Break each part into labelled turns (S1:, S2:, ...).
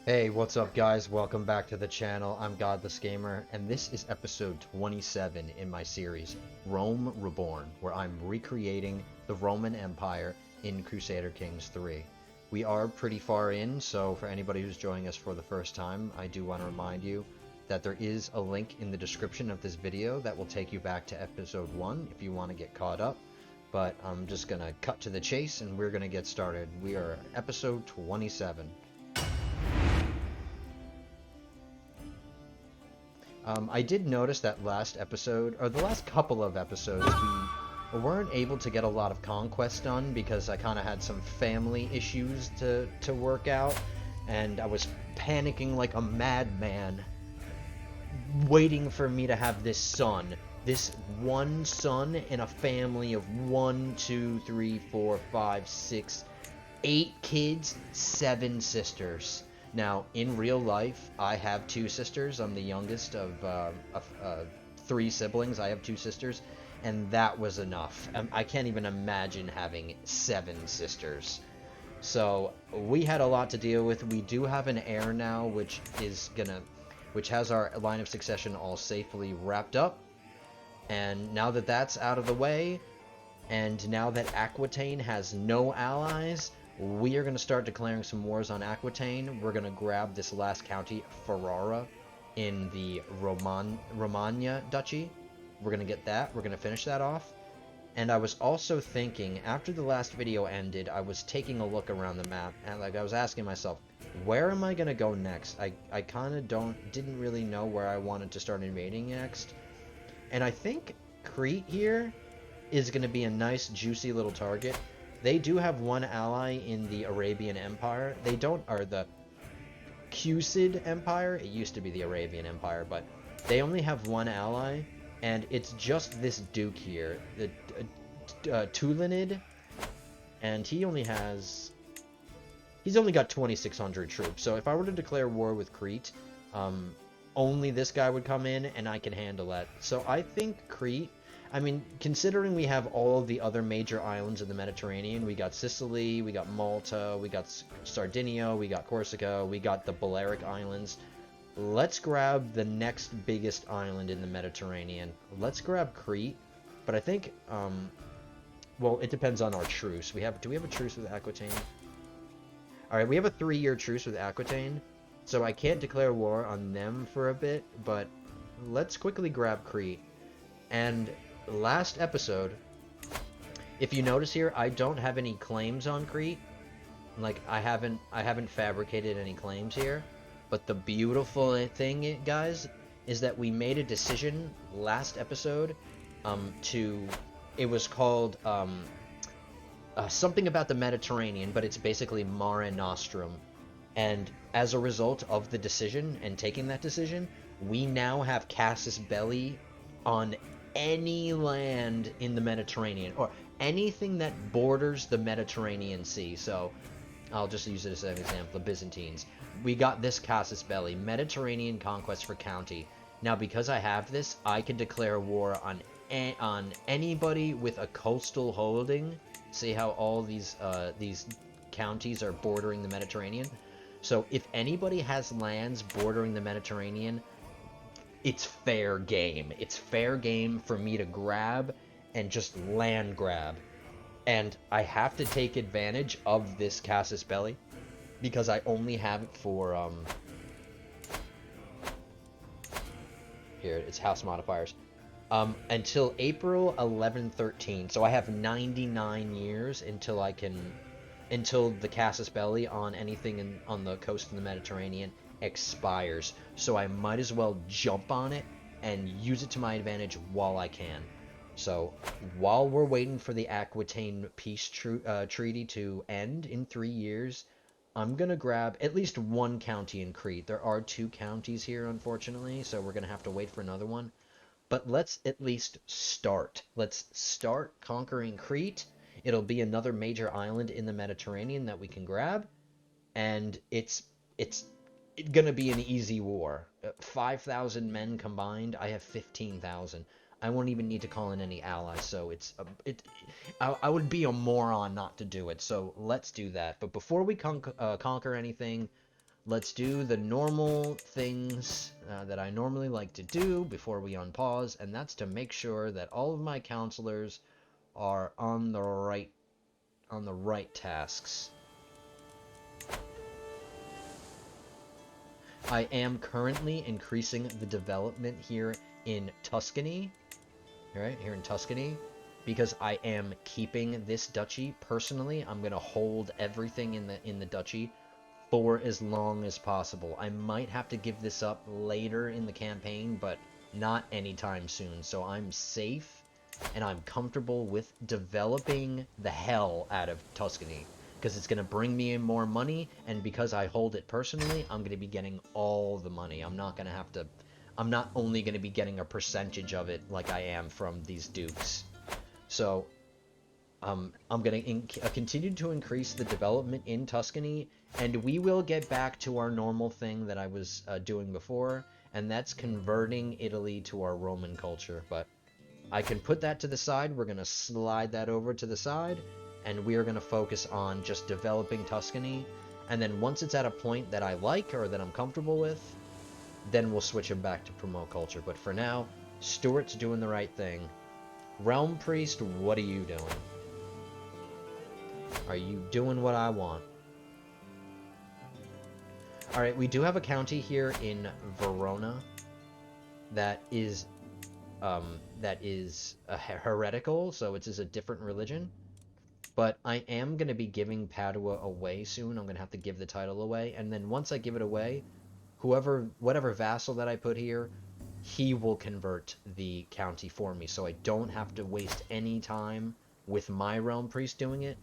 S1: Hey, what's up guys? Welcome back to the channel. I'm Godless Gamer, and this is episode 27 in my series, Rome Reborn, where I'm recreating the Roman Empire in Crusader Kings 3. We are pretty far in, so for anybody who's joining us for the first time, I do want to remind you that there is a link in the description of this video that will take you back to episode 1 if you want to get caught up. But I'm just gonna cut to the chase and we're gonna get started. We are episode 27. I did notice that last episode, or the last couple of episodes, we weren't able to get a lot of conquest done because I kind of had some family issues to work out, and I was panicking like a madman, waiting for me to have this son. This one son in a family of 1, 2, 3, 4, 5, 6, 8 kids, 7 sisters. Now, in real life, I have 2 sisters. I'm the youngest of 3 siblings. I have 2 sisters, and that was enough. I can't even imagine having 7 sisters. So we had a lot to deal with. We do have an heir now, which has our line of succession all safely wrapped up. And now that that's out of the way, and now that Aquitaine has no allies, we are going to start declaring some wars on Aquitaine. We're going to grab this last county, Ferrara, in the Romagna Duchy. We're going to get that. We're going to finish that off. And I was also thinking, after the last video ended, I was taking a look around the map, and like I was asking myself, where am I going to go next? I kind of didn't really know where I wanted to start invading next. And I think Crete here is going to be a nice, juicy little target. They do have one ally in the Arabian Empire. They don't, or the Crusader Empire. It used to be the Arabian Empire, but they only have one ally, and it's just this duke here, the Tulinid, and he's only got 2,600 troops. So if I were to declare war with Crete, only this guy would come in, and I can handle that. So I think Crete, I mean, considering we have all of the other major islands in the Mediterranean, we got Sicily, we got Malta, we got Sardinia, we got Corsica, we got the Balearic Islands. Let's grab the next biggest island in the Mediterranean. Let's grab Crete, but I think, well, it depends on our truce. Do we have a truce with Aquitaine? Alright, we have a 3-year truce with Aquitaine, so I can't declare war on them for a bit, but let's quickly grab Crete. And last episode, if you notice here, I don't have any claims on Crete. Like, I haven't fabricated any claims here. But the beautiful thing, guys, is that we made a decision last episode it was called something about the Mediterranean, but it's basically Mare Nostrum. And as a result of the decision and taking that decision, we now have casus belli on any land in the Mediterranean, or anything that borders the Mediterranean Sea. So I'll just use it as an example. The Byzantines. We got this casus belli, Mediterranean conquest for county. Now, because I have this, I can declare war on anybody with a coastal holding. See how all these counties are bordering the Mediterranean? So if anybody has lands bordering the Mediterranean, it's fair game. It's fair game for me to grab and just land grab. And I have to take advantage of this casus belli because I only have it for here, it's house modifiers. Until April 1113. So I have 99 years until the casus belli on anything on the coast of the Mediterranean expires. So I might as well jump on it and use it to my advantage while I can. So while we're waiting for the Aquitaine peace treaty to end in 3 years, I'm gonna grab at least one county in Crete. There are 2 counties here, unfortunately, so we're gonna have to wait for another one. But let's at least start. Let's start conquering Crete. It'll be another major island in the Mediterranean that we can grab, and it's gonna be an easy war. 5,000 men combined. I have 15,000. I won't even need to call in any allies, so I would be a moron not to do it. So let's do that. But before we conquer anything, let's do the normal things that I normally like to do before we unpause, and that's to make sure that all of my counselors are on the right tasks. I am currently increasing the development here in Tuscany, right here in Tuscany, because I am keeping this duchy personally. I'm gonna hold everything in the duchy for as long as possible. I might have to give this up later in the campaign, but not anytime soon. So I'm safe and I'm comfortable with developing the hell out of Tuscany because it's going to bring me in more money, and because I hold it personally, I'm going to be getting all the money. I'm not going to have to I'm not only going to be getting a percentage of it like I am from these dukes. So I'm going to continue to increase the development in Tuscany, and we will get back to our normal thing that I was doing before, and that's converting Italy to our Roman culture. But I can put that to the side. We're going to slide that over to the side, and we are going to focus on just developing Tuscany. And then once it's at a point that I like or that I'm comfortable with, then we'll switch them back to promote culture. But for now, Stuart's doing the right thing. Realm Priest, what are you doing? Are you doing what I want? Alright, we do have a county here in Verona that is heretical, so it's a different religion. But I am going to be giving Padua away soon. I'm going to have to give the title away, and then once I give it away, whatever vassal that I put here, he will convert the county for me, so I don't have to waste any time with my realm priest doing it.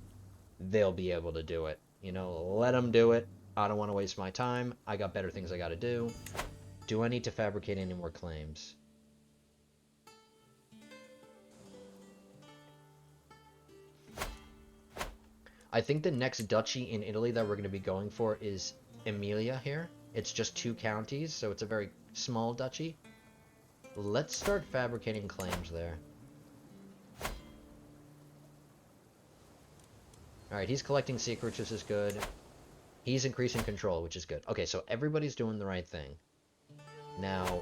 S1: They'll be able to do it. You know, let them do it. I don't want to waste my time. I got better things I got to do. Do I need to fabricate any more claims? I think the next duchy in Italy that we're going to be going for is Emilia here. It's just 2 counties, so it's a very small duchy. Let's start fabricating claims there. Alright, he's collecting secrets, which is good. He's increasing control, which is good. Okay, so everybody's doing the right thing. Now,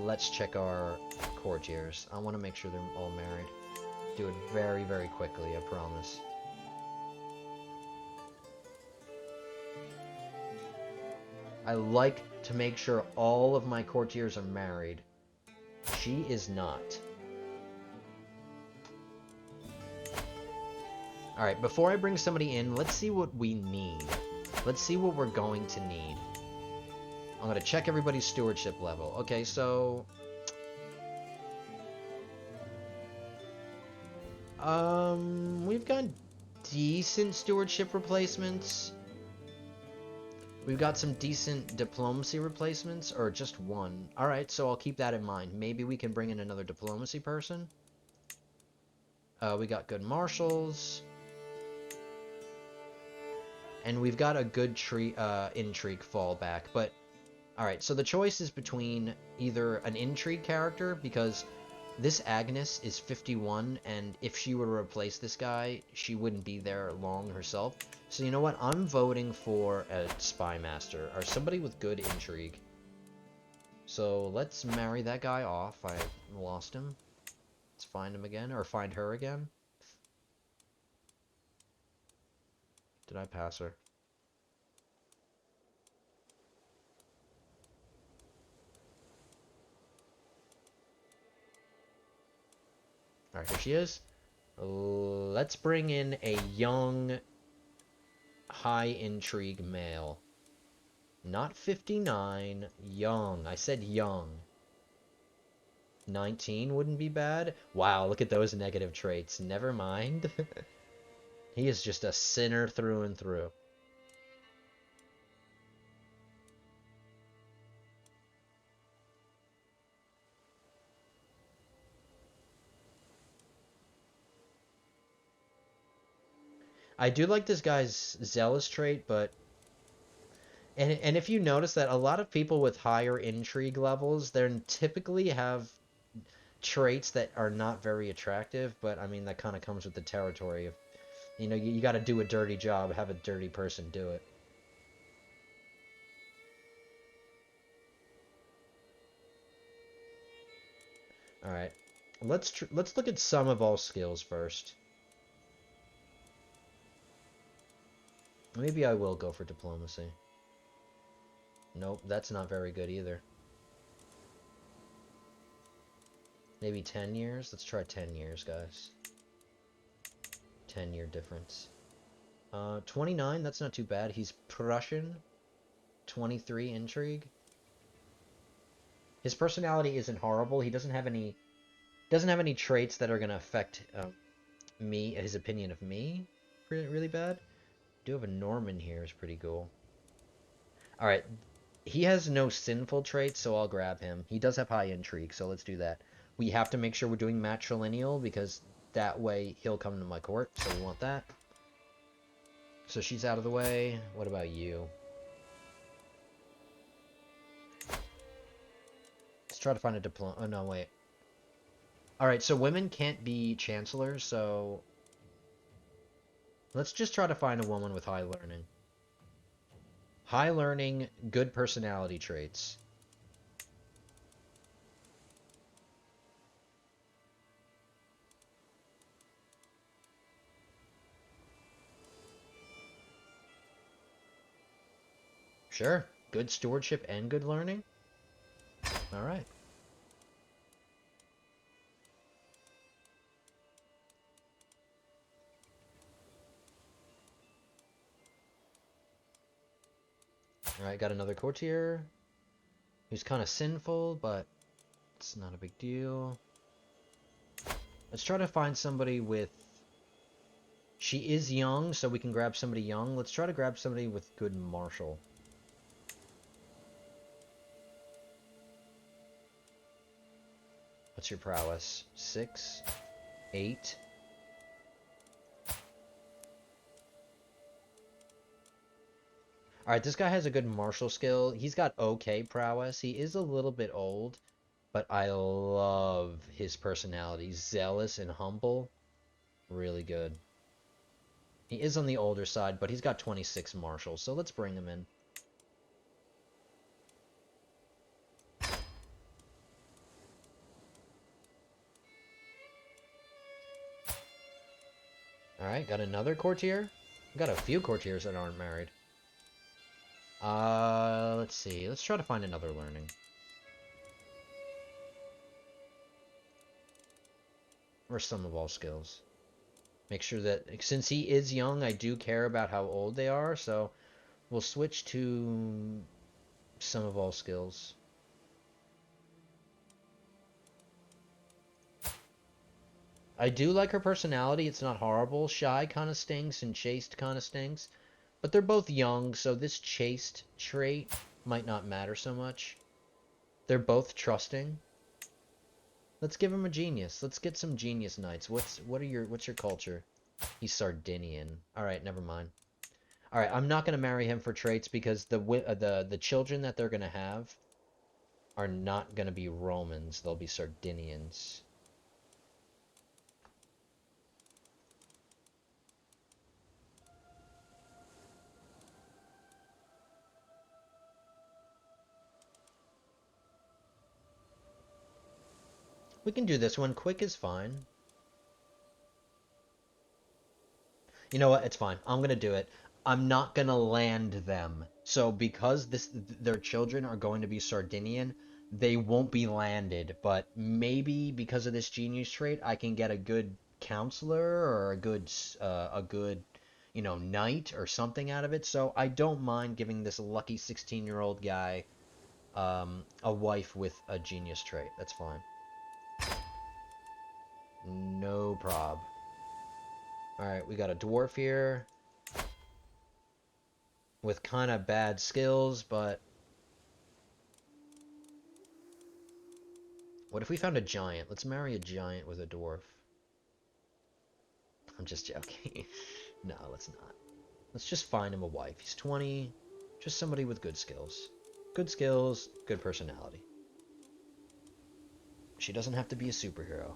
S1: let's check our courtiers. I want to make sure they're all married. Do it very, very quickly, I promise. I like to make sure all of my courtiers are married. She is not. Alright, before I bring somebody in, let's see what we need. Let's see what we're going to need. I'm going to check everybody's stewardship level. Okay, so... we've got decent stewardship replacements. We've got some decent diplomacy replacements, or just one. Alright, so I'll keep that in mind. Maybe we can bring in another diplomacy person. We got good marshals. And we've got a good intrigue fallback, but... Alright, so the choice is between either an intrigue character, because this Agnes is 51, and if she were to replace this guy, she wouldn't be there long herself. So you know what? I'm voting for a spy master, or somebody with good intrigue. So let's marry that guy off. I lost him. Let's find him again, or find her again. Did I pass her? Alright, here she is. Let's bring in a young, high intrigue male. Not 59, young. I said young. 19 wouldn't be bad. Wow, look at those negative traits. Never mind. He is just a sinner through and through. I do like this guy's zealous trait, but... And if you notice that a lot of people with higher intrigue levels, they typically have traits that are not very attractive, but I mean, that kind of comes with the territory of, you know, you got to do a dirty job, have a dirty person do it. Alright. Let's look at some of all skills first. Maybe I will go for diplomacy. Nope, that's not very good either. Maybe 10 years? Let's try 10 years, guys. 10-year difference. 29, that's not too bad. He's Prussian. 23 intrigue. His personality isn't horrible. He doesn't have any traits that are gonna affect his opinion of me really bad. Do have a Norman here, is pretty cool. Alright, he has no sinful traits, so I'll grab him. He does have high intrigue, so let's do that. We have to make sure we're doing matrilineal, because that way he'll come to my court, so we want that. So she's out of the way. What about you? Let's try to find a diploma. Oh, no, wait. Alright, so women can't be chancellors, so let's just try to find a woman with high learning. High learning, good personality traits. Sure. Good stewardship and good learning? Alright. Alright, got another courtier. Who's kind of sinful, but it's not a big deal. Let's try to find somebody with... She is young, so we can grab somebody young. Let's try to grab somebody with good martial. What's your prowess? 6? 8? Alright, this guy has a good martial skill. He's got okay prowess. He is a little bit old, but I love his personality. Zealous and humble. Really good. He is on the older side, but he's got 26 martial, so let's bring him in. Alright, got another courtier. Got a few courtiers that aren't married. Let's see. Let's try to find another learning. Or some of all skills. Make sure that, since he is young, I do care about how old they are, so we'll switch to some of all skills. I do like her personality. It's not horrible. Shy kind of stinks and chaste kind of stinks. But they're both young, so this chaste trait might not matter so much. They're both trusting. Let's give him a genius. Let's get some genius knights. What's your culture? He's Sardinian. All right, never mind. All right, I'm not gonna marry him for traits because the children that they're gonna have are not gonna be Romans. They'll be Sardinians. We can do this one. Quick is fine. You know what? It's fine. I'm gonna do it. I'm not gonna land them. So because their children are going to be Sardinian, they won't be landed. But maybe because of this genius trait, I can get a good counselor or a good, knight or something out of it. So I don't mind giving this lucky 16-year-old guy a wife with a genius trait. That's fine. No prob. Alright, we got a dwarf here with kind of bad skills, but what if we found a giant? Let's marry a giant with a dwarf. I'm just joking. No, let's not. Let's just find him a wife. He's 20, just somebody with good skills. Good skills, good personality. She doesn't have to be a superhero.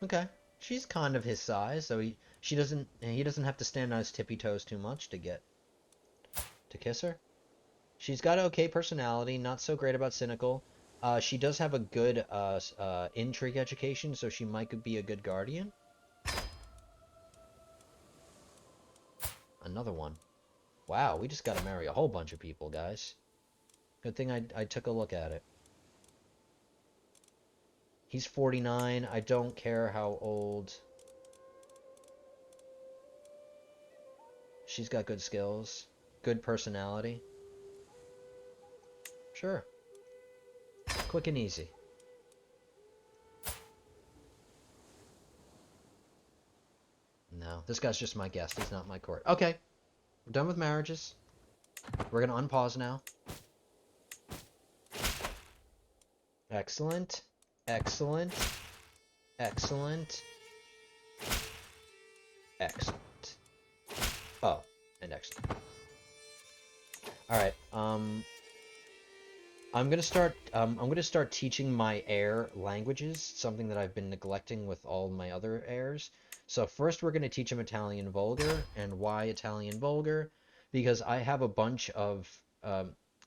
S1: Okay. She's kind of his size, so he doesn't have to stand on his tippy toes too much to kiss her. She's got an okay personality, not so great about cynical. She does have a good intrigue education, so she might be a good guardian. Another one. Wow, we just got to marry a whole bunch of people, guys. Good thing I took a look at it. He's 49. I don't care how old. She's got good skills, good personality. Sure. Quick and easy. No, this guy's just my guest. He's not my court. Okay, we're done with marriages. We're gonna unpause now. Excellent. Excellent. Excellent. Excellent. Oh, and excellent. Alright, I'm gonna start teaching my heir languages, something that I've been neglecting with all my other heirs. So first we're gonna teach him Italian Vulgar. And why Italian Vulgar? Because I have a bunch of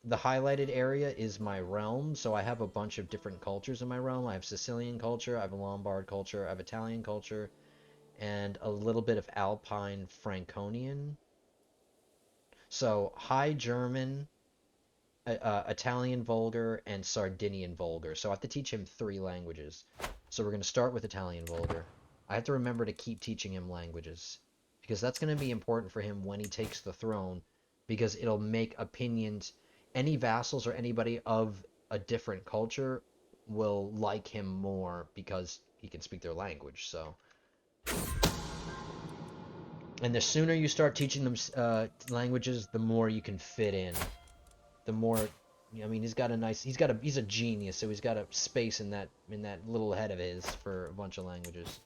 S1: the highlighted area is my realm, so I have a bunch of different cultures in my realm. I have Sicilian culture, I have a Lombard culture, I have Italian culture, and a little bit of Alpine Franconian. So High German, Italian Vulgar, and Sardinian Vulgar. So I have to teach him 3 languages. So we're going to start with Italian Vulgar. I have to remember to keep teaching him languages, because that's going to be important for him when he takes the throne, because it'll make opinions. Any vassals or anybody of a different culture will like him more because he can speak their language. So, and the sooner you start teaching them languages, the more you can fit in. The more, I mean, he's a genius, so he's got a space in that little head of his for a bunch of languages.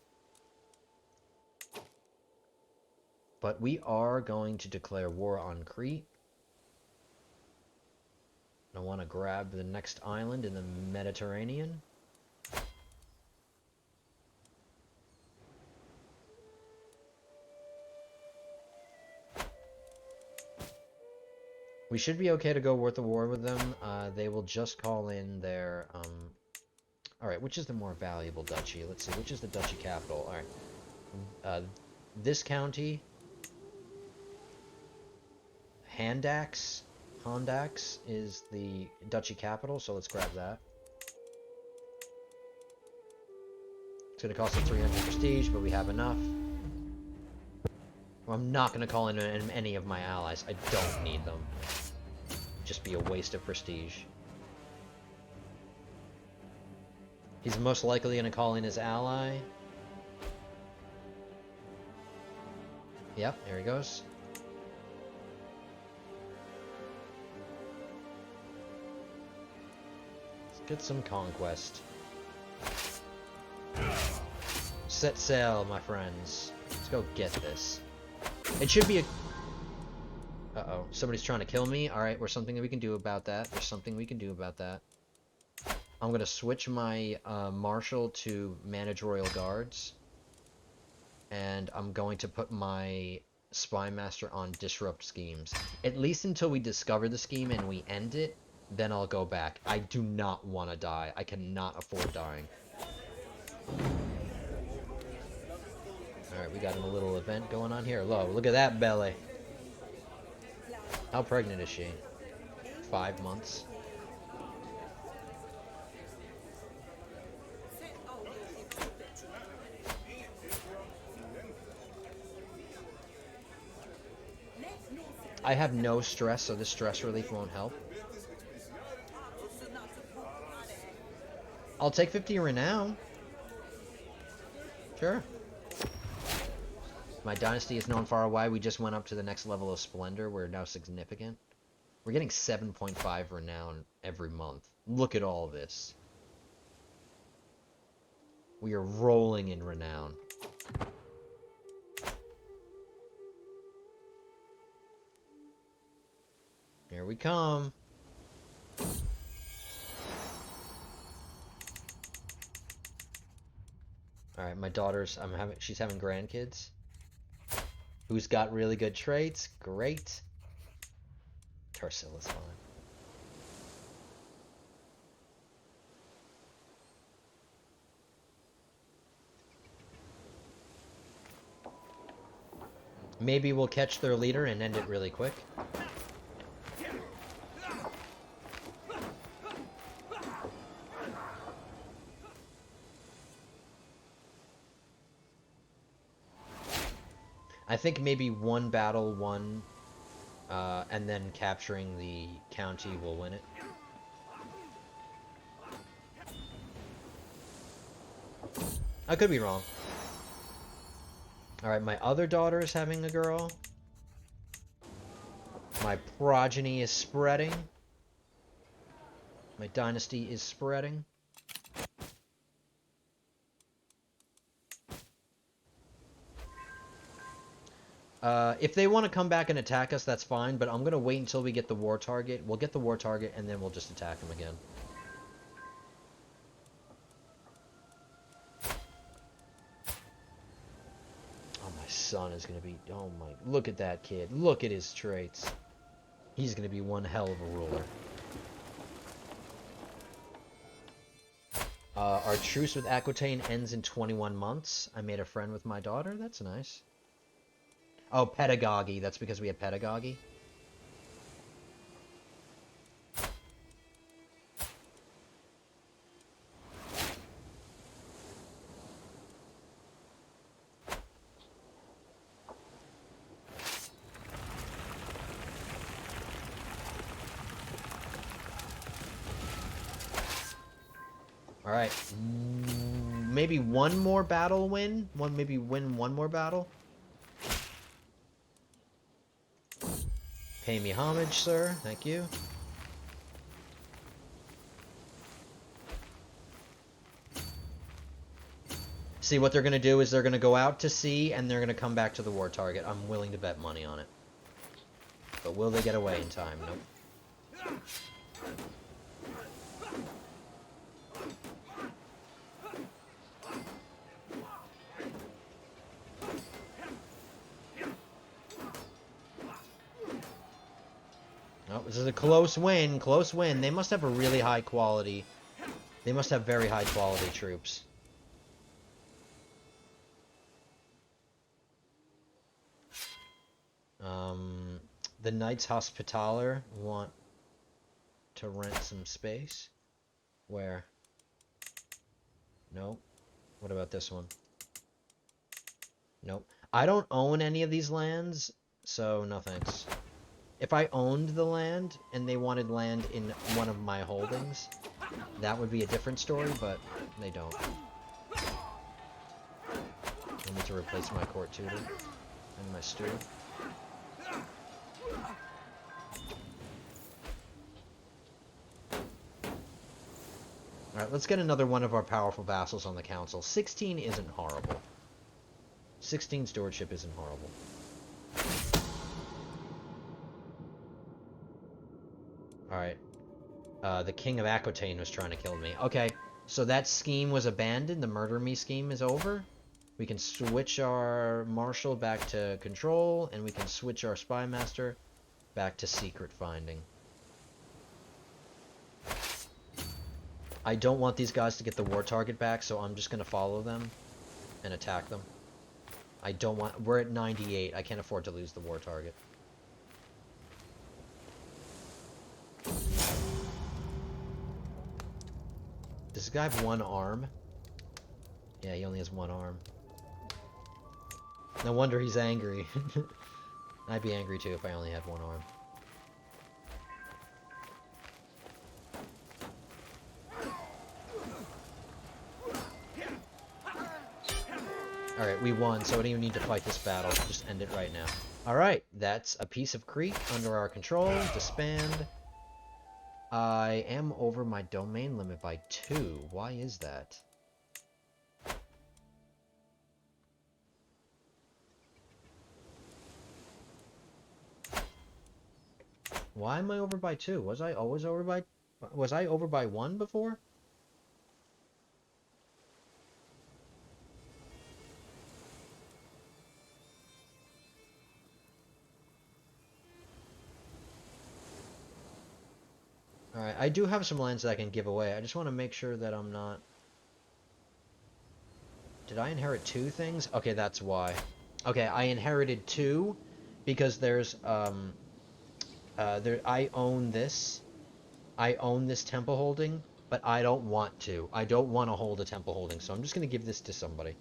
S1: But we are going to declare war on Crete. I want to grab the next island in the Mediterranean. We should be okay to go worth a war with them. They will just call in their, Alright, which is the more valuable duchy? Let's see, which is the duchy capital? Alright. This county, Handax is the duchy capital, so let's grab that. It's going to cost us 300 prestige, but we have enough. Well, I'm not going to call in any of my allies. I don't need them. Just be a waste of prestige. He's most likely going to call in his ally. Yep, there he goes. Let's get some conquest. Set sail, my friends. Let's go get this. It should be a... Uh-oh. Somebody's trying to kill me. Alright, there's something that we can do about that. There's something we can do about that. I'm going to switch my Marshal to Manage Royal Guards. And I'm going to put my Spy Master on Disrupt Schemes. At least until we discover the scheme and we end it, then I'll go back. I do not want to die. I cannot afford dying. Alright, we got a little event going on here. Look at that belly. How pregnant is she? 5 months. I have no stress, so this stress relief won't help. I'll take 50 renown. Sure. My dynasty is known far and wide. We just went up to the next level of splendor. We're now significant. We're getting 7.5 renown every month. Look at all this. We are rolling in renown. Here we come. Alright, Alright, my daughter's, she's having grandkids. Who's got really good traits? Great. Tarsilla's fine. Maybe we'll catch their leader and end it really quick. I think maybe one battle, and then capturing the county will win it. I could be wrong. Alright, my other daughter is having a girl. My progeny is spreading. My dynasty is spreading. If they want to come back and attack us, that's fine, but I'm going to wait until we get the war target. We'll get the war target, and then we'll just attack them again. Oh, my son is going to be... Oh, my... Look at that kid. Look at his traits. He's going to be one hell of a ruler. Our truce with Aquitaine ends in 21 months. I made a friend with my daughter. That's nice. Oh, pedagogy. That's because we have pedagogy. Alright. Maybe one more battle win? Maybe win one more battle? Pay me homage, sir. Thank you. See, what they're going to do is they're going to go out to sea, and they're going to come back to the war target. I'm willing to bet money on it. But will they get away in time? Nope. Oh, this is a close win. Close win. They must have a really high quality. They must have very high quality troops. The Knights Hospitaller want to rent some space. Where? Nope. What about this one? Nope. I don't own any of these lands, so no thanks. If I owned the land and they wanted land in one of my holdings, that would be a different story, but they don't. I need to replace my court tutor and my steward. Alright, let's get another one of our powerful vassals on the council. 16 isn't horrible. 16 stewardship isn't horrible. Alright. The King of Aquitaine was trying to kill me. Okay, so that scheme was abandoned. The murder me scheme is over. We can switch our marshal back to control, and we can switch our spy master back to secret finding. I don't want these guys to get the war target back, so I'm just going to follow them and attack them. I don't want... We're at 98. I can't afford to lose the war target. Does this guy have one arm? Yeah, he only has one arm. No wonder he's angry. I'd be angry too if I only had one arm. Alright, we won, so I don't even need to fight this battle. Just end it right now. Alright, that's a piece of Crete under our control. Disband. I am over my domain limit by 2. Why is that? Why am I over by 2? Was I always over by... Was I over by 1 before? I do have some lands that I can give away. I just want to make sure that I'm not... Did I inherit 2 things? Okay, that's why. Okay, I inherited 2 because there's, I own this. I own this temple holding, but I don't want to. I don't want to hold a temple holding, so I'm just going to give this to somebody.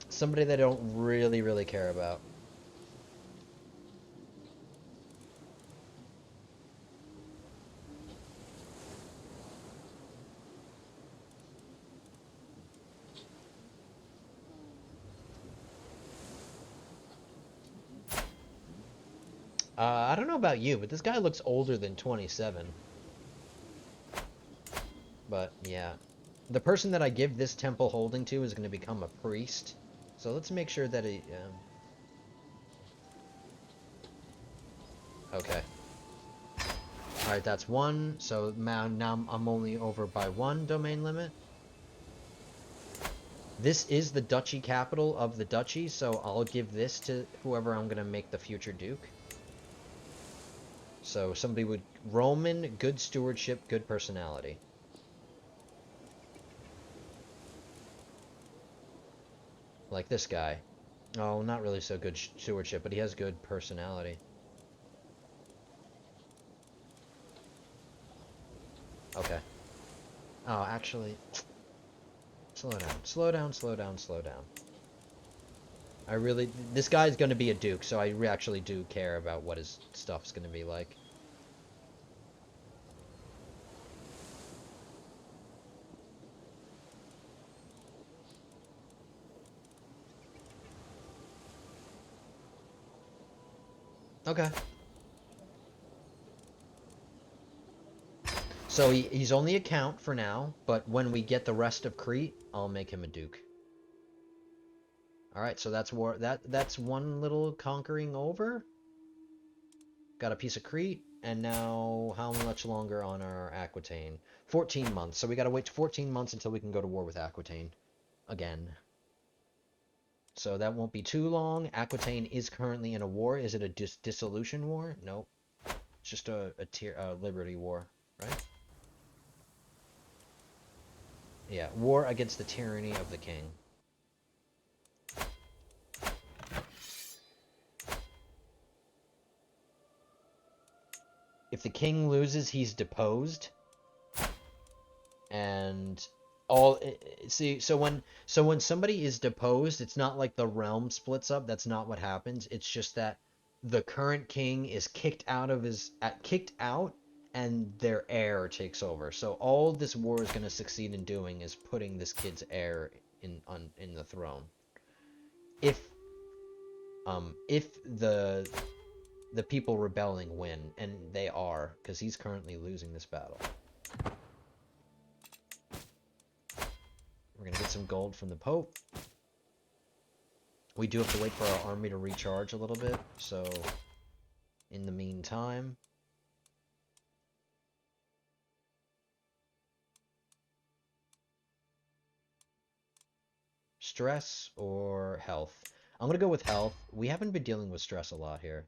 S1: Somebody that I don't really, really care about. I don't know about you, but this guy looks older than 27. But, yeah. The person that I give this temple holding to is going to become a priest. So let's make sure that he... Okay. Alright, that's 1. So now I'm only over by 1 domain limit. This is the duchy capital of the duchy, so I'll give this to whoever I'm going to make the future duke. So somebody would... Roman, good stewardship, good personality. Like this guy. Oh, not really so good stewardship, but he has good personality. Okay. Oh, actually... Slow down. Slow down, slow down, slow down. I really... This guy's gonna be a duke, so I actually do care about what his stuff's gonna be like. Okay. So he's only a count for now, but when we get the rest of Crete, I'll make him a duke. Alright, so that's that's one little conquering over. Got a piece of Crete, and now how much longer on our Aquitaine? 14 months. So we gotta wait 14 months until we can go to war with Aquitaine again. So that won't be too long. Aquitaine is currently in a war. Is it a dissolution war? Nope. It's just a liberty war, right? Yeah, war against the tyranny of the king. If the king loses, he's deposed. And all see, so when somebody is deposed, it's not like the realm splits up. That's not what happens. It's just that the current king is kicked out, and their heir takes over. So all this war is going to succeed in doing is putting this kid's heir in the throne. If the people rebelling win, and they are, because he's currently losing this battle. We're gonna get some gold from the Pope. We do have to wait for our army to recharge a little bit, so in the meantime, stress or health? I'm gonna go with health. We haven't been dealing with stress a lot here.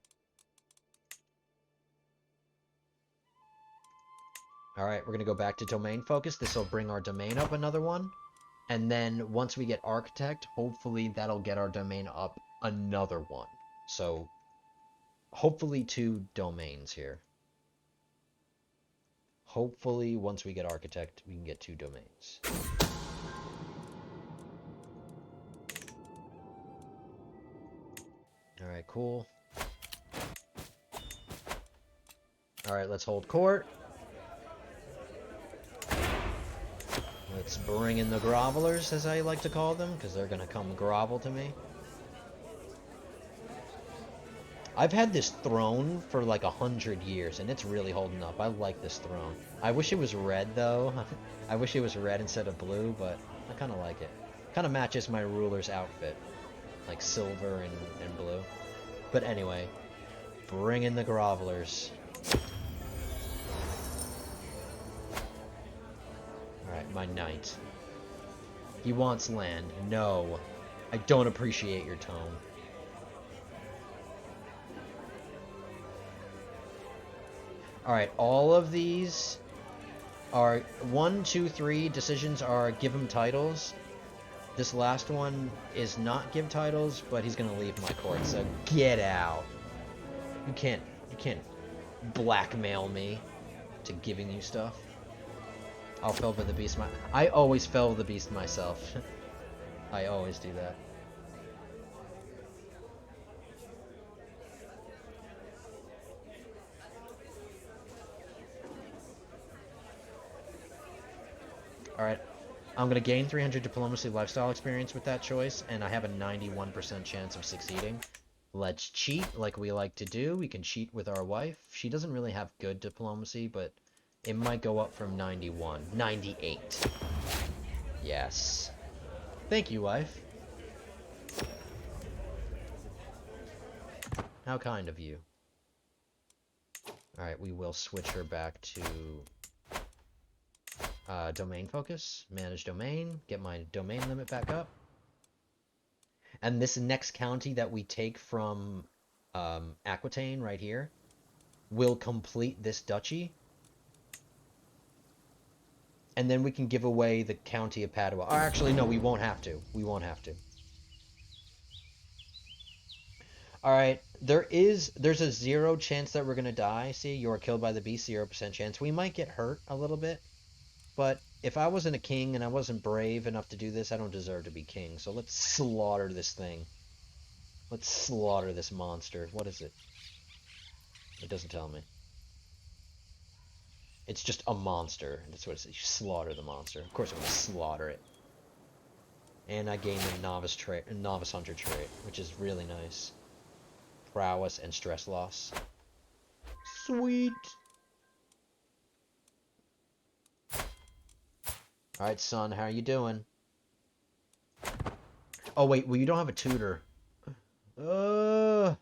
S1: Alright, we're gonna go back to domain focus. This will bring our domain up another one. And then once we get architect, hopefully that'll get our domain up another one. So hopefully 2 domains here. Hopefully once we get architect, we can get 2 domains. Alright, cool. Alright, let's hold court. Let's bring in the grovelers, as I like to call them, because they're going to come grovel to me. I've had this throne for like 100 years, and it's really holding up. I like this throne. I wish it was red, though. I wish it was red instead of blue, but I kind of like it. Kind of matches my ruler's outfit, like silver and blue. But anyway, bring in the grovelers. Alright, my knight. He wants land. No. I don't appreciate your tone. Alright, all of these are 1, 2, 3 decisions are give him titles. This last one is not give titles, but he's gonna leave my court, so get out. You can't blackmail me to giving you stuff. I'll fell by the beast I always fell the beast myself. I always do that. Alright, I'm gonna gain 300 diplomacy lifestyle experience with that choice, and I have a 91% chance of succeeding. Let's cheat like we like to do. We can cheat with our wife. She doesn't really have good diplomacy, but it might go up from 91. 98. Yes. Thank you, wife. How kind of you. Alright, we will switch her back to domain focus. Manage domain. Get my domain limit back up. And this next county that we take from Aquitaine right here will complete this duchy. And then we can give away the county of Padua. Or actually, no, we won't have to. We won't have to. Alright, there's a 0 chance that we're gonna die. See, you are killed by the beast, 0% chance. We might get hurt a little bit. But if I wasn't a king and I wasn't brave enough to do this, I don't deserve to be king. So let's slaughter this thing. Let's slaughter this monster. What is it? It doesn't tell me. It's just a monster. That's what it says. You slaughter the monster. Of course I'm going to slaughter it. And I gain the novice hunter trait, which is really nice. Prowess and stress loss. Sweet! Alright, son, how are you doing? Oh, wait, well, you don't have a tutor. Alright,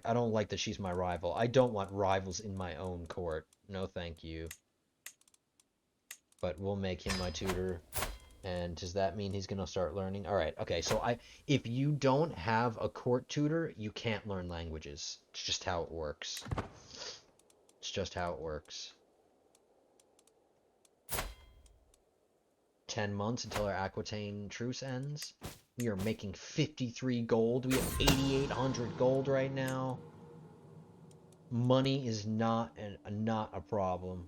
S1: I don't like that she's my rival. I don't want rivals in my own court. No thank you. But we'll make him my tutor. And does that mean he's gonna start learning? Alright, okay, so if you don't have a court tutor, you can't learn languages. It's just how it works. It's just how it works. 10 months until our Aquitaine truce ends. We are making 53 gold. We have 8,800 gold right now. Money is not a problem.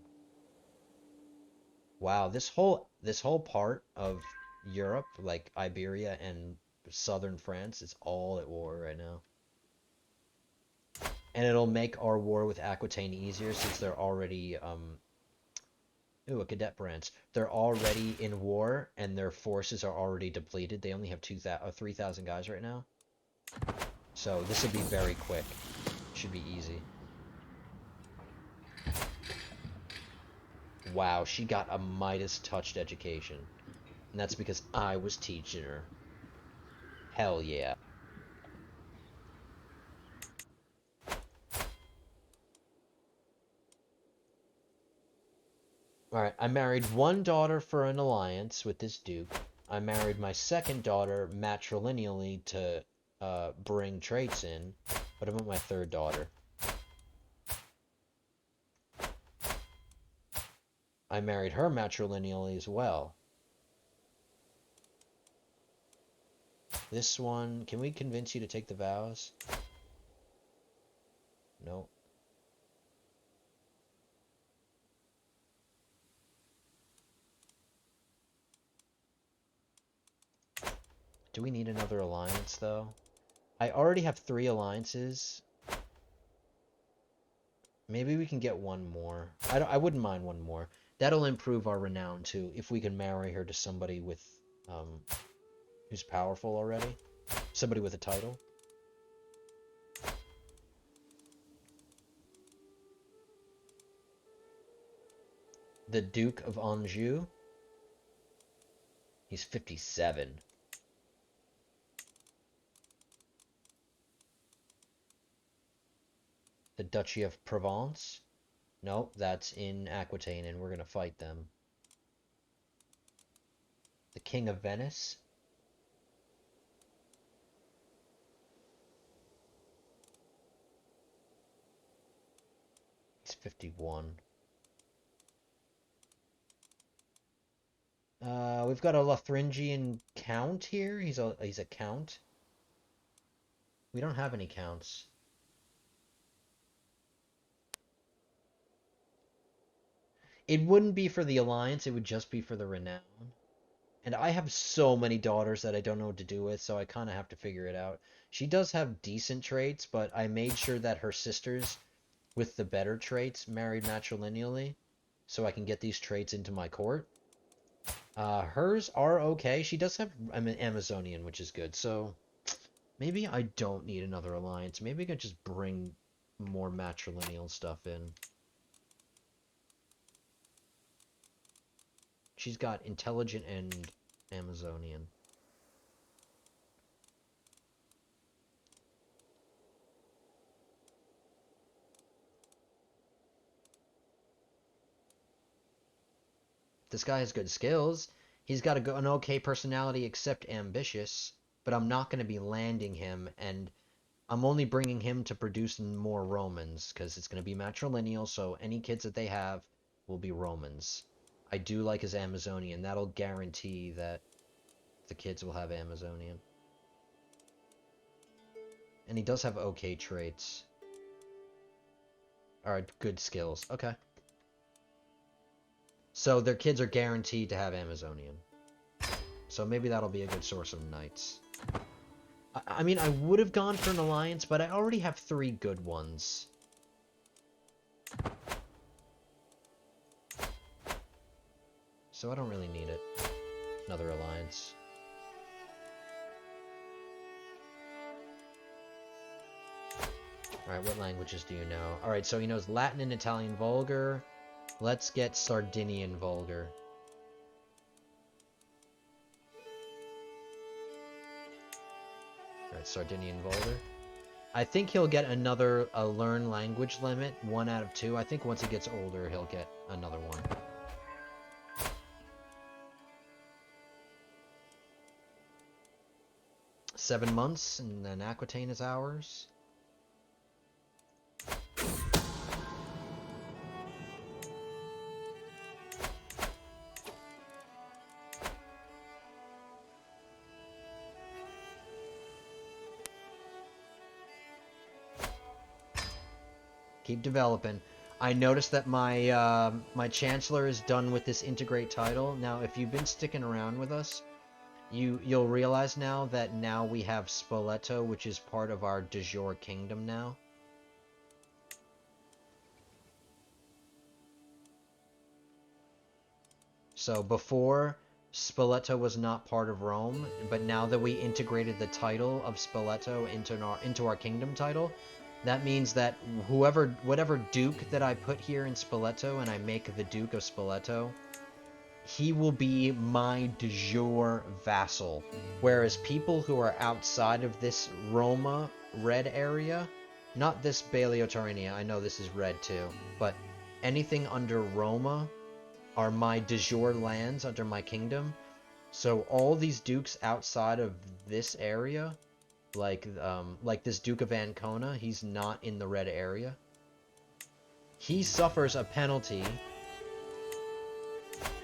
S1: Wow, this whole part of Europe, like Iberia and southern France, is all at war right now. And it'll make our war with Aquitaine easier since they're already ooh, a cadet branch. They're already in war, and their forces are already depleted. They only have 3,000 guys right now. So this will be very quick. Should be easy. Wow, she got a Midas-touched education. And that's because I was teaching her. Hell yeah. Alright, I married one daughter for an alliance with this duke. I married my second daughter matrilineally to bring traits in. What about my third daughter? I married her matrilineally as well. This one, can we convince you to take the vows? No. Do we need another alliance, though? I already have 3 alliances. Maybe we can get one more. I wouldn't mind one more. That'll improve our renown, too, if we can marry her to somebody with, who's powerful already. Somebody with a title. The Duke of Anjou. He's 57. The Duchy of Provence. Nope, that's in Aquitaine, and we're gonna fight them. The King of Venice. He's 51. We've got a Lothringian count here. He's a count. We don't have any counts. It wouldn't be for the alliance, it would just be for the renown. And I have so many daughters that I don't know what to do with, so I kind of have to figure it out. She does have decent traits, but I made sure that her sisters with the better traits married matrilineally, so I can get these traits into my court. Hers are okay. She does have Amazonian, which is good, so maybe I don't need another alliance. Maybe I can just bring more matrilineal stuff in. She's got intelligent and Amazonian. This guy has good skills. He's got an okay personality except ambitious, but I'm not going to be landing him, and I'm only bringing him to produce more Romans, because it's going to be matrilineal, so any kids that they have will be Romans. I do like his Amazonian. That'll guarantee that the kids will have Amazonian. And he does have okay traits. Alright, good skills. Okay. So their kids are guaranteed to have Amazonian. So maybe that'll be a good source of knights. I mean, I would have gone for an alliance, but I already have 3 good ones. So I don't really need it. Another alliance. Alright, what languages do you know? Alright, so he knows Latin and Italian Vulgar. Let's get Sardinian Vulgar. Alright, Sardinian Vulgar. I think he'll get another learn language limit, 1 out of 2. I think once he gets older, he'll get another one. "7 months, and then Aquitaine is ours. Keep developing. I noticed that my my Chancellor is done with this integrate title. Now, if you've been sticking around with us, you'll realize now that now we have Spoleto, which is part of our de jure kingdom now. So before, Spoleto was not part of Rome, but now that we integrated the title of Spoleto into our kingdom title, that means that whatever duke that I put here in Spoleto and I make the Duke of Spoleto, he will be my de jure vassal. Whereas people who are outside of this Roma red area, not this Bailio Taurinia, I know this is red too, but anything under Roma are my de jure lands under my kingdom. So all these dukes outside of this area, like this Duke of Ancona, he's not in the red area. He suffers a penalty.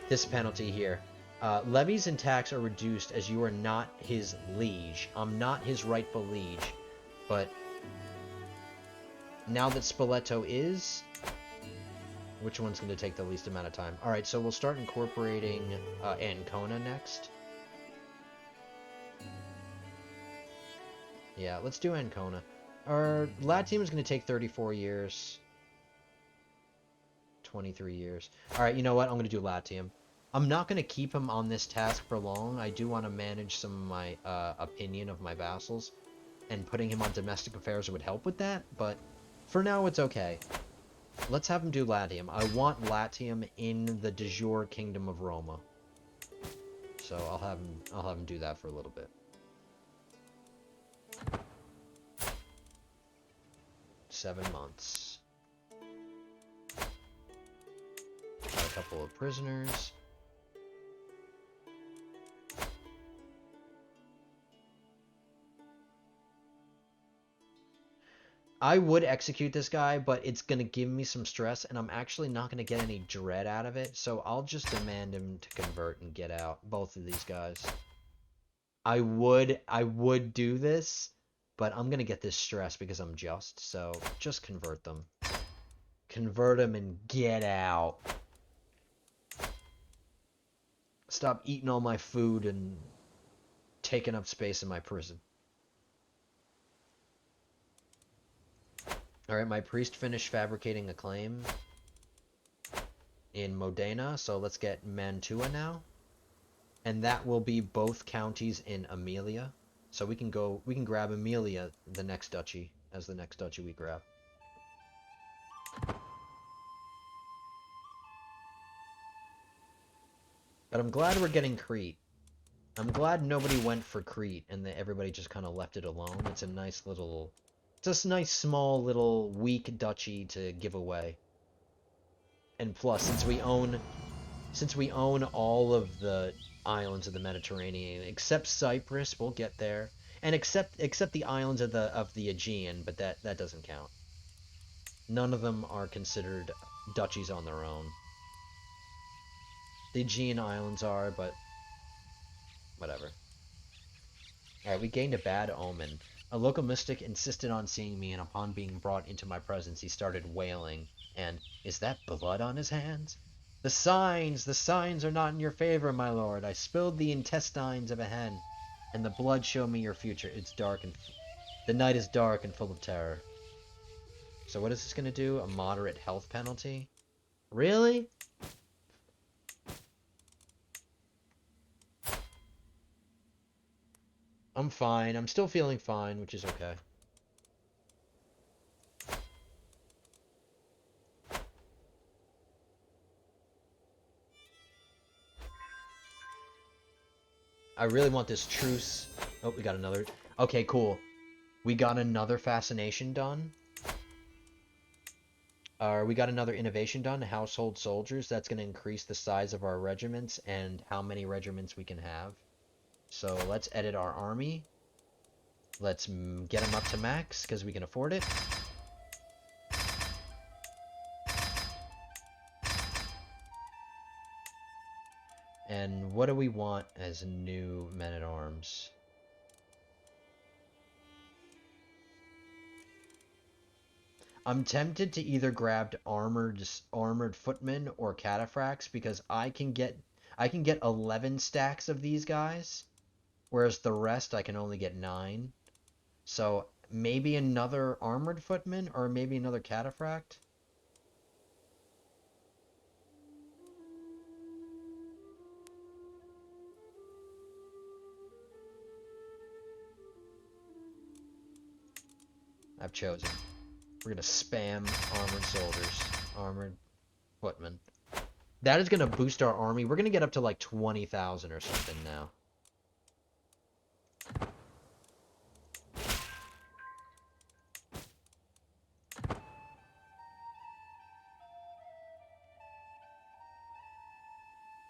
S1: This penalty here. Levies and tax are reduced as you are not his liege. I'm not his rightful liege. But now that Spoleto is, which one's going to take the least amount of time? Alright, so we'll start incorporating Ancona next. Yeah, let's do Ancona. Our Latium is going to take 34 years. 23 years. Alright, you know what? I'm going to do Latium. I'm not going to keep him on this task for long. I do want to manage some of my opinion of my vassals. And putting him on domestic affairs would help with that, but for now it's okay. Let's have him do Latium. I want Latium in the de jure kingdom of Roma. So I'll have him do that for a little bit. "7 months. Got a couple of prisoners. I would execute this guy, but it's going to give me some stress, and I'm actually not going to get any dread out of it, so I'll just demand him to convert and get out, both of these guys. I would do this, but I'm going to get this stress because I'm just, so just convert them. Convert them and get out. Stop eating all my food and taking up space in my prison. Alright, my priest finished fabricating a claim in Modena, so let's get Mantua now. And that will be both counties in Aemilia. So we can grab Aemilia, the next duchy, as the next duchy we grab. But I'm glad we're getting Crete. I'm glad nobody went for Crete and that everybody just kind of left it alone. It's a nice little... It's a nice small little weak duchy to give away. And plus, since we own all of the islands of the Mediterranean, except Cyprus, we'll get there. And except the islands of the Aegean, but that doesn't count. None of them are considered duchies on their own. The Aegean Islands are, but whatever. Alright, we gained a bad omen. A local mystic insisted on seeing me, and upon being brought into my presence, he started wailing. And, is that blood on his hands? The signs are not in your favor, my lord. I spilled the intestines of a hen, and the blood showed me your future. It's dark and... The night is dark and full of terror. So what is this going to do? A moderate health penalty? Really? I'm fine. I'm still feeling fine, which is okay. I really want this truce. Oh, we got another... Okay, cool. We got another fascination done. We got another innovation done, household soldiers. That's going to increase the size of our regiments and how many regiments we can have. So let's edit our army. Let's get them up to max, because we can afford it. And what do we want as new men-at-arms? I'm tempted to either grab armored footmen or cataphracts because I can get 11 stacks of these guys, whereas the rest I can only get 9. So maybe another armored footman or maybe another cataphract. I've chosen. We're gonna spam armored soldiers, armored footmen. That is gonna boost our army. We're gonna get up to like 20,000 or something now.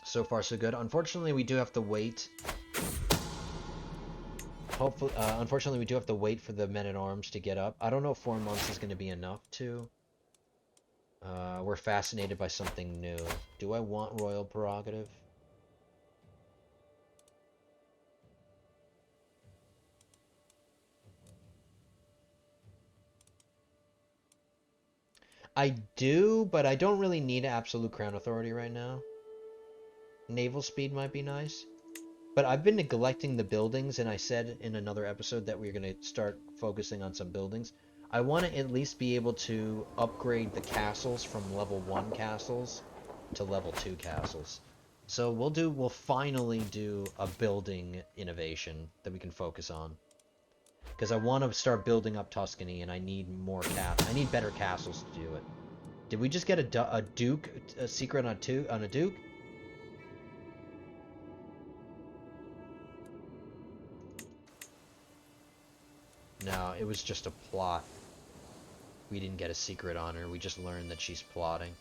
S1: So far, so good. Unfortunately, we do have to wait. Hopefully, unfortunately, we do have to wait for the men-at-arms to get up. I don't know if 4 months is going to be enough to. We're fascinated by something new. Do I want royal prerogative? I do, but I don't really need absolute crown authority right now. Naval speed might be nice. But I've been neglecting the buildings, and I said in another episode that we're going to start focusing on some buildings. I want to at least be able to upgrade the castles from level 1 castles to level 2 castles. So we'll finally do a building innovation that we can focus on. Because I want to start building up Tuscany, and I need more I need better castles to do it. Did we just get a duke, a secret on a duke? No, it was just a plot. We didn't get a secret on her, we just learned that she's plotting.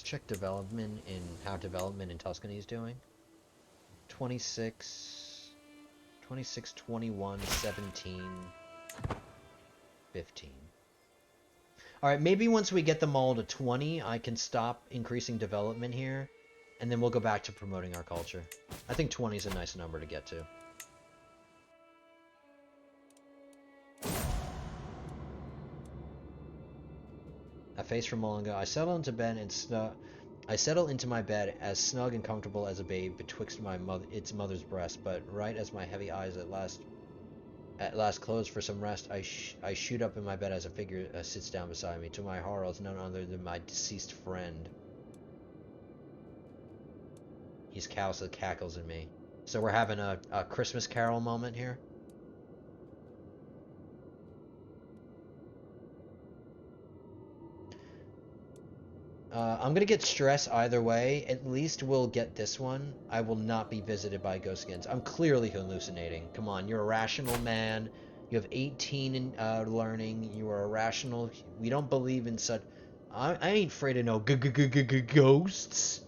S1: check development in how development in Tuscany is doing. 26, 26, 21, 17, 15. Alright, maybe once we get them all to 20, I can stop increasing development here, and then we'll go back to promoting our culture. I think 20 is a nice number to get to. A face from long ago. I settle into bed and I settle into my bed as snug and comfortable as a babe betwixt its mother's breast. But right as my heavy eyes at last close for some rest, I shoot up in my bed as a figure sits down beside me. To my horror, it's none other than my deceased friend. He's cowsled cackles at me. So we're having a Christmas Carol moment here. I'm gonna get stress either way. At least we'll get this one. I will not be visited by ghost skins. I'm clearly hallucinating. Come on, you're a rational man. You have 18 in learning. You are a rational. We don't believe in such. I ain't afraid of no ghosts.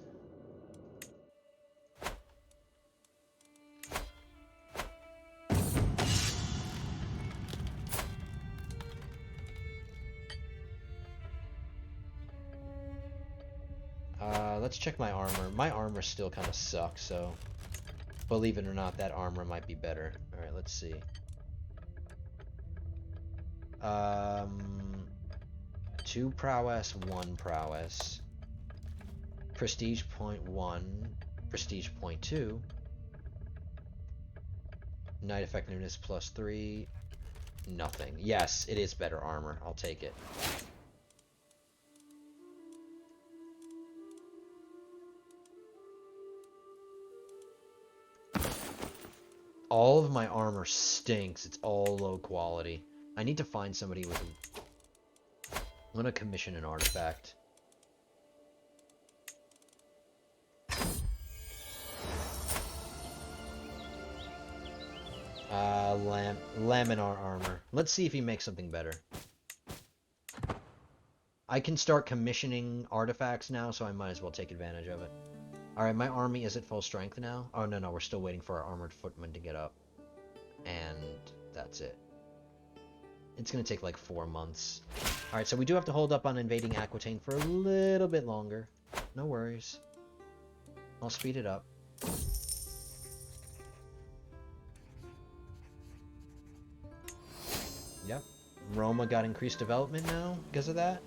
S1: Let's check my armor. My armor still kind of sucks, so believe it or not, that armor might be better. Alright, let's see. 2 prowess, 1 prowess. Prestige point 1, prestige point 2. Night effectiveness plus 3. Nothing. Yes, it is better armor. I'll take it. All of my armor stinks. It's all low quality. I need to find somebody with... I'm gonna commission an artifact. Laminar armor. Let's see if he makes something better. I can start commissioning artifacts now, so I might as well take advantage of it. Alright, my army is at full strength now. Oh, no, we're still waiting for our armored footmen to get up. And that's it. It's gonna take like 4 months. Alright, so we do have to hold up on invading Aquitaine for a little bit longer. No worries. I'll speed it up. Yep. Roma got increased development now because of that.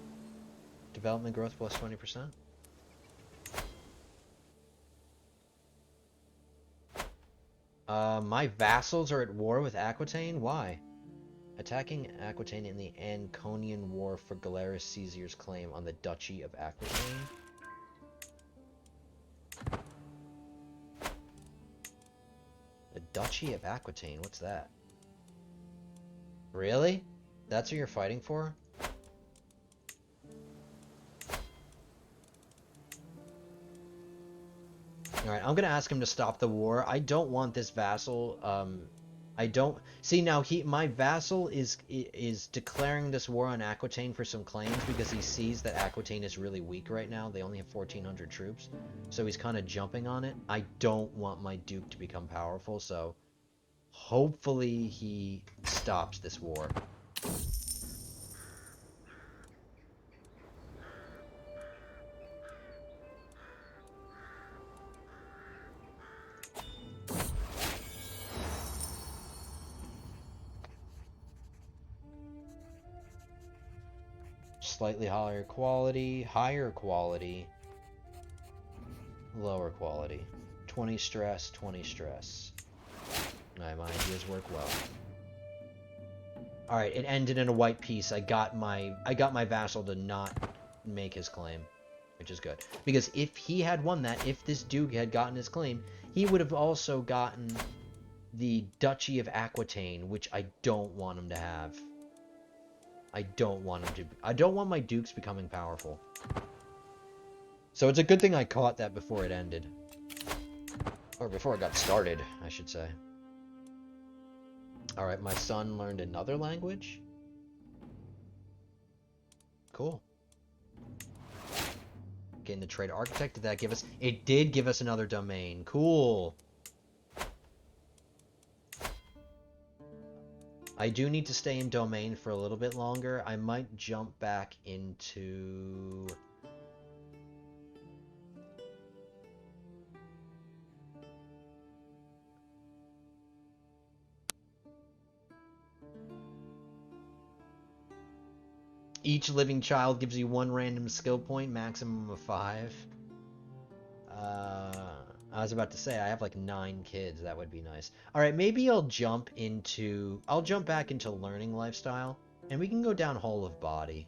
S1: Development growth plus 20%. My vassals are at war with Aquitaine? Why? Attacking Aquitaine in the Anconian War for Galerius Caesar's claim on the Duchy of Aquitaine? The Duchy of Aquitaine? What's that? Really? That's what you're fighting for? Alright, I'm gonna ask him to stop the war. I don't want this vassal, I don't... See, now, my vassal is declaring this war on Aquitaine for some claims because he sees that Aquitaine is really weak right now. They only have 1,400 troops, so he's kind of jumping on it. I don't want my duke to become powerful, so hopefully he stops this war. Slightly higher quality, lower quality. 20 stress, 20 stress. Alright, my ideas work well. Alright, it ended in a white piece. I got my vassal to not make his claim, which is good. Because if he had won that, if this duke had gotten his claim, he would have also gotten the Duchy of Aquitaine, which I don't want him to have. I don't want my dukes becoming powerful. So it's a good thing I caught that before it ended. Or before it got started, I should say. Alright, my son learned another language? Cool. getting the trade architect. Did that give us... It did give us another domain. Cool. I do need to stay in domain for a little bit longer. I might jump back into... Each living child gives you 1 random skill point, maximum of 5. I was about to say, I have like 9 kids. That would be nice. Alright, maybe I'll jump back into learning lifestyle, and we can go down whole of body.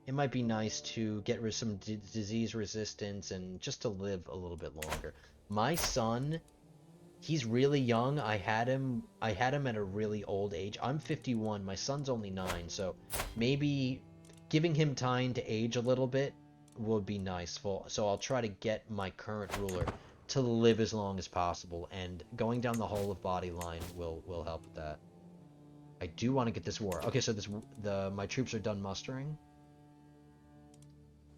S1: It might be nice to get rid of some disease resistance and just to live a little bit longer. My son, he's really young. I had him at a really old age. I'm 51. My son's only 9, so maybe giving him time to age a little bit would be nice. So I'll try to get my current ruler to live as long as possible, and going down the whole of body line will help with that. I do want to get this war. Okay, so my troops are done mustering.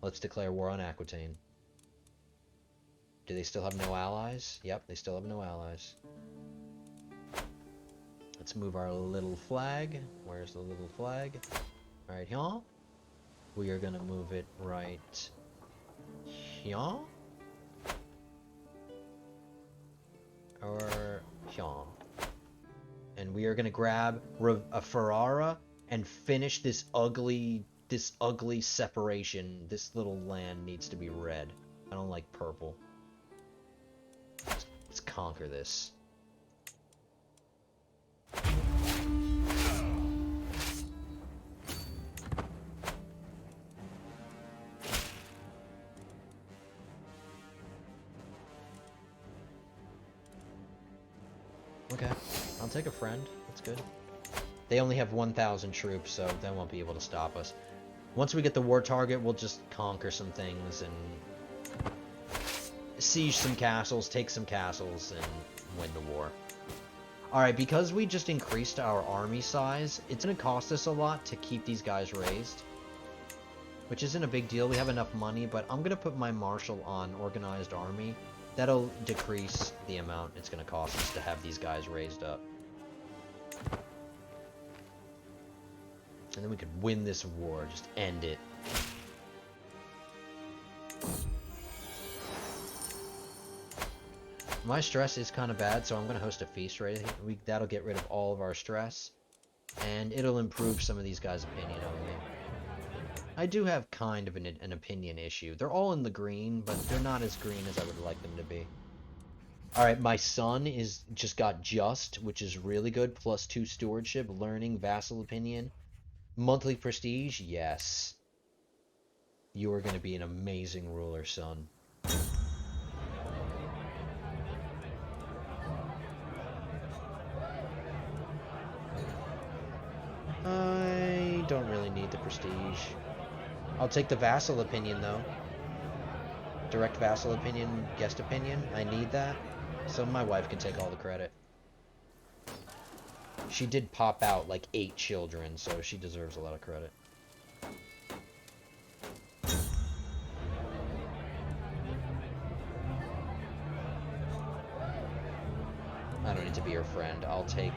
S1: Let's declare war on Aquitaine. Do they still have no allies? Yep, they still have no allies. Let's move our little flag. Where's the little flag? Right here. We are gonna move it right here. Or here. And we are gonna grab a Ferrara and finish this ugly separation. This little land needs to be red. I don't like purple. Let's conquer this. Okay, I'll take a friend. That's good. They only have 1,000 troops, so they won't be able to stop us. Once we get the war target, we'll just conquer some things and siege some castles, take some castles, and win the war. Alright, because we just increased our army size, it's going to cost us a lot to keep these guys raised. Which isn't a big deal, we have enough money, but I'm going to put my marshal on organized army. That'll decrease the amount it's going to cost us to have these guys raised up. And then we could win this war, just end it. My stress is kind of bad, so I'm going to host a feast right here. That'll get rid of all of our stress. And it'll improve some of these guys' opinion of me. I do have kind of an opinion issue. They're all in the green, but they're not as green as I would like them to be. Alright, my son just got just, which is really good. +2 stewardship, learning, vassal opinion. Monthly prestige, yes. You are going to be an amazing ruler, son. I don't really need the prestige. I'll take the vassal opinion, though. Direct vassal opinion, guest opinion. I need that. So my wife can take all the credit. She did pop out like 8 children, so she deserves a lot of credit. I don't need to be your friend. I'll take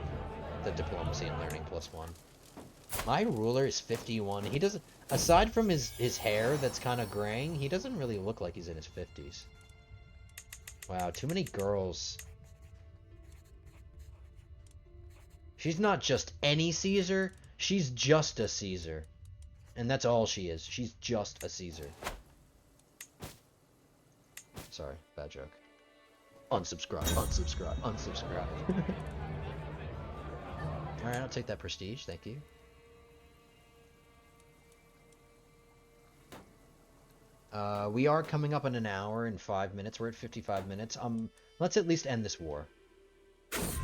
S1: the diplomacy and learning +1. My ruler is 51. He doesn't... Aside from his hair that's kind of graying, he doesn't really look like he's in his 50s. Wow, too many girls. She's not just any Caesar, she's just a Caesar. And that's all she is. She's just a Caesar. Sorry, bad joke. Unsubscribe, unsubscribe, unsubscribe. Alright, I'll take that prestige, thank you. We are coming up in an hour and 5 minutes. We're at 55 minutes. Let's at least end this war.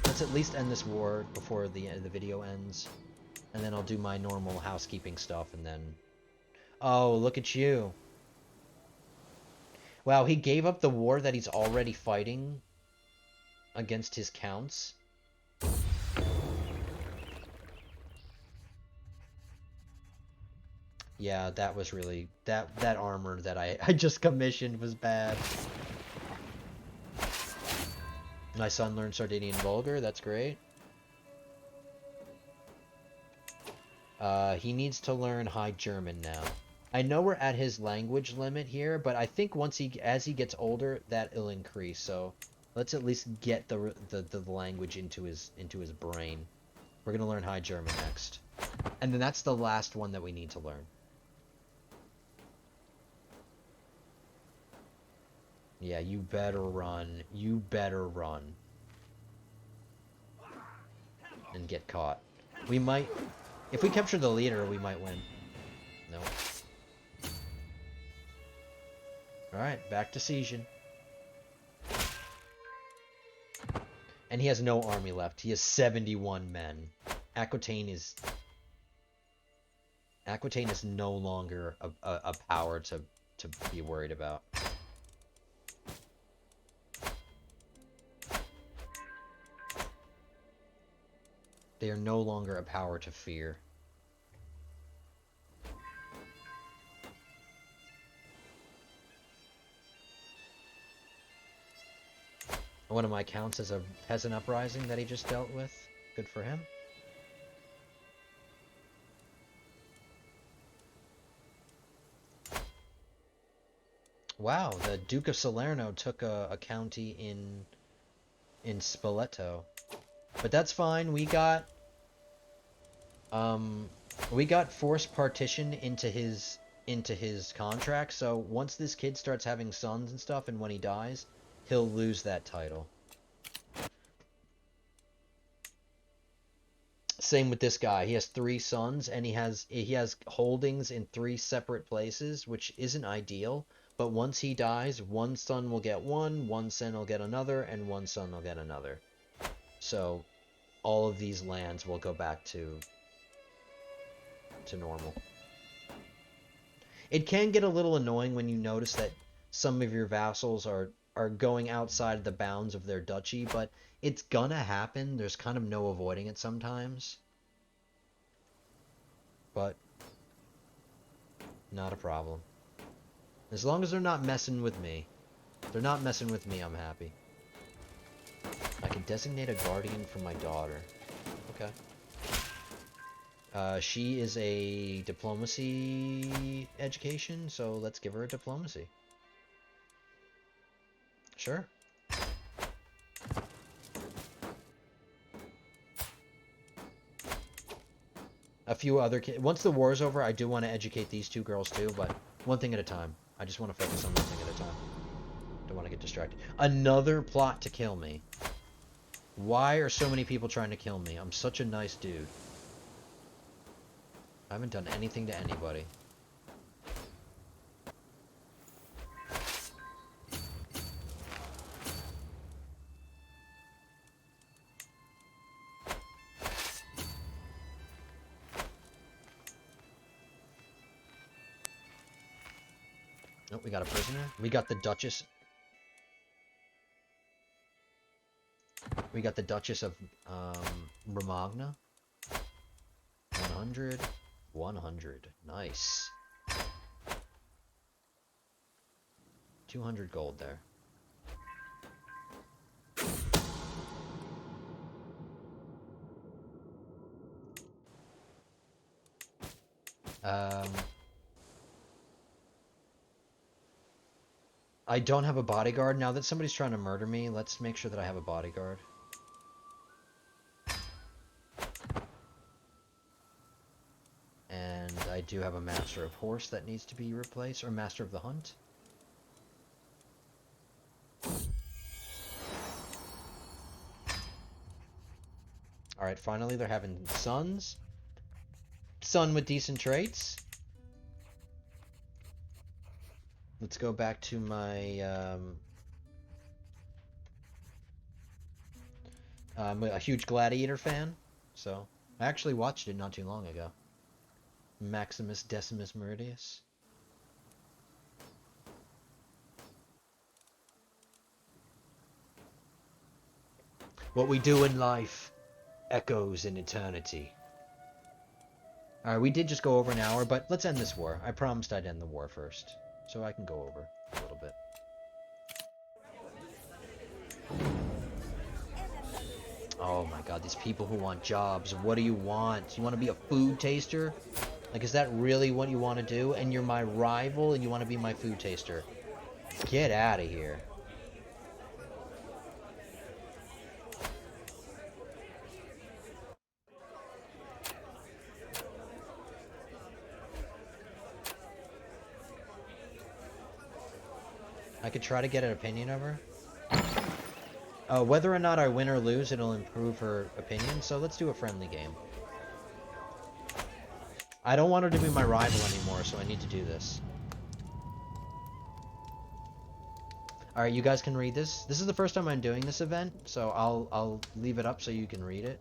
S1: Let's at least end this war before the video ends. And then I'll do my normal housekeeping stuff and then... Oh, look at you. Wow, he gave up the war that he's already fighting against his counts. Yeah, that was really... That armor that I just commissioned was bad. My son learned Sardinian Vulgar, that's great. He needs to learn High German now. I know we're at his language limit here, but I think as he gets older, that'll increase. So let's at least get the language into his brain. We're gonna learn High German next, and then that's the last one that we need to learn. Yeah, you better run. You better run. And get caught. We might... If we capture the leader, we might win. No. Alright, back to sieging. And he has no army left. He has 71 men. Aquitaine is no longer a power to be worried about. They are no longer a power to fear. One of my counts is a peasant uprising that he just dealt with. Good for him. Wow, the Duke of Salerno took a county in Spoleto. But that's fine. We got forced partition into his contract. So once this kid starts having sons and stuff, and when he dies, he'll lose that title. Same with this guy. He has 3 sons, and he has holdings in 3 separate places, which isn't ideal. But once he dies, one son will get one son will get another, and one son will get another. So all of these lands will go back to normal. It can get a little annoying when you notice that some of your vassals are going outside of the bounds of their duchy, but it's gonna happen. There's kind of no avoiding it sometimes. But not a problem. As long as they're not messing with me. If they're not messing with me, I'm happy. I can designate a guardian for my daughter. Okay. She is a diplomacy education, so let's give her a diplomacy. Sure. A few other kids. Once the war's over, I do want to educate these 2 girls too, but one thing at a time. I just want to focus on one thing at a time. Don't want to get distracted. Another plot to kill me. Why are so many people trying to kill me? I'm such a nice dude. I haven't done anything to anybody. Nope, we got a prisoner. We got the Duchess. We got the Duchess of Romagna. 100. 100. Nice. 200 gold there. I don't have a bodyguard. Now that somebody's trying to murder me, let's make sure that I have a bodyguard. And I do have a Master of Horse that needs to be replaced, or Master of the Hunt. Alright, finally they're having sons. Son with decent traits. Let's go back to my... I'm a huge Gladiator fan, so... I actually watched it not too long ago. Maximus Decimus Meridius. What we do in life echoes in eternity. Alright, we did just go over an hour, but let's end this war. I promised I'd end the war first. So I can go over a little bit. Oh my god, these people who want jobs. What do you want? You want to be a food taster? Like, is that really what you want to do? And you're my rival and you want to be my food taster. Get out of here. I could try to get an opinion of her. Whether or not I win or lose, it'll improve her opinion, so let's do a friendly game. I don't want her to be my rival anymore, so I need to do this. Alright, you guys can read this. This is the first time I'm doing this event, so I'll leave it up so you can read it.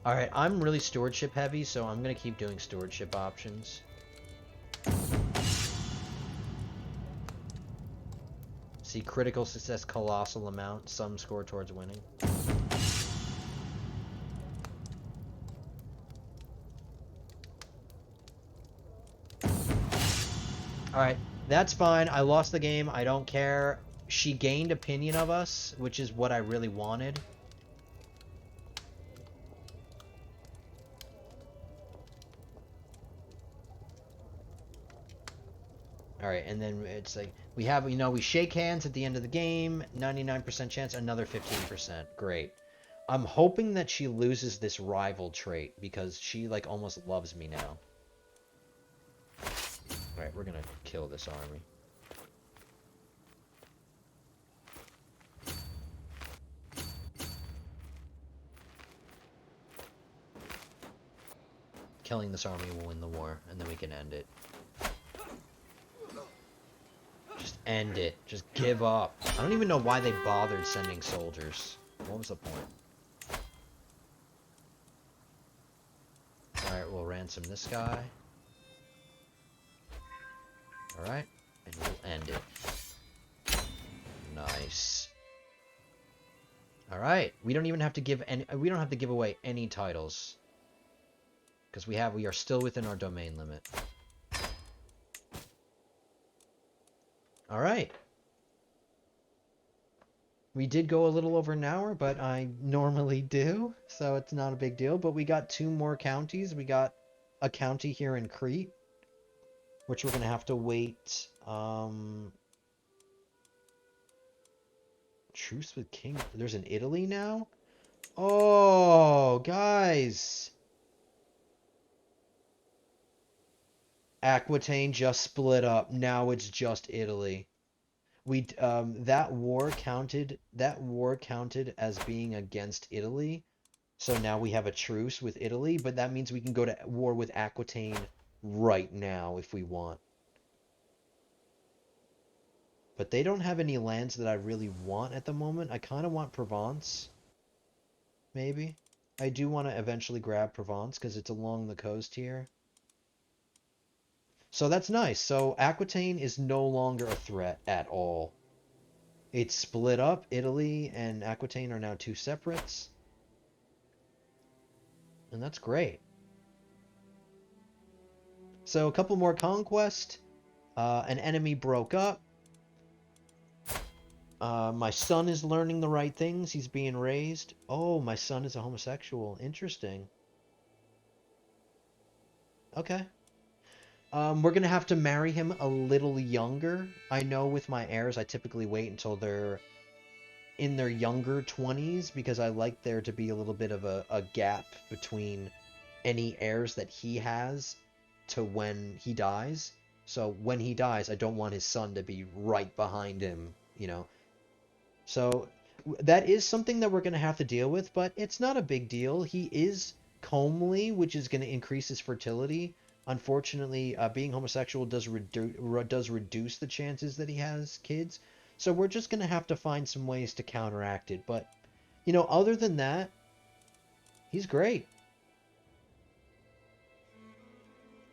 S1: Alright, I'm really stewardship heavy, so I'm gonna keep doing stewardship options. See, critical success, colossal amount, some score towards winning. Alright, that's fine. I lost the game. I don't care. She gained opinion of us, which is what I really wanted. Alright, and then it's like, we have, you know, we shake hands at the end of the game, 99% chance, another 15%. Great. I'm hoping that she loses this rival trait, because she, like, almost loves me now. Alright, we're gonna kill this army. Killing this army will win the war, and then we can end it. Just end it. Just give up. I don't even know why they bothered sending soldiers. What was the point? Alright, we'll ransom this guy. Alright, and we'll end it. Nice. Alright, we don't even have to give any, we don't have to give away any titles. Because we are still within our domain limit. Alright. We did go a little over an hour, but I normally do, so it's not a big deal. But we got 2 more counties. We got a county here in Crete, which we're going to have to wait. Truce with King. There's an Italy now? Oh, guys. Aquitaine just split up. Now it's just Italy. That war counted as being against Italy. So now we have a truce with Italy, but that means we can go to war with Aquitaine right now if we want. But they don't have any lands that I really want at the moment. I kind of want Provence. Maybe. I do want to eventually grab Provence because it's along the coast here. So that's nice. So Aquitaine is no longer a threat at all. It's split up. Italy and Aquitaine are now 2 separates. And that's great. So a couple more conquest. An enemy broke up. My son is learning the right things. He's being raised. Oh, my son is a homosexual. Interesting. Okay. We're going to have to marry him a little younger. I know with my heirs, I typically wait until they're in their younger 20s because I like there to be a little bit of a gap between any heirs that he has to when he dies. So when he dies, I don't want his son to be right behind him, you know. So that is something that we're going to have to deal with, but it's not a big deal. He is comely, which is going to increase his fertility. Unfortunately, being homosexual does reduce the chances that he has kids. So we're just going to have to find some ways to counteract it. But, you know, other than that, he's great.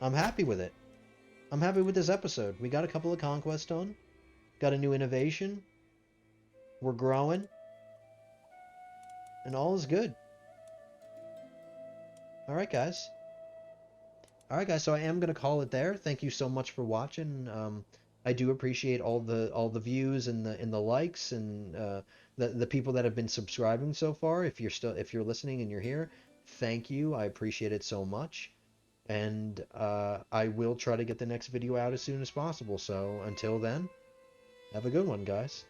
S1: I'm happy with it. I'm happy with this episode. We got a couple of conquests done. Got a new innovation. We're growing. And all is good. Alright, guys. Alright, guys, so I am gonna call it there. Thank you so much for watching. I do appreciate all the views and the likes and the people that have been subscribing so far. If you're listening and you're here, thank you. I appreciate it so much. And I will try to get the next video out as soon as possible. So until then, have a good one, guys.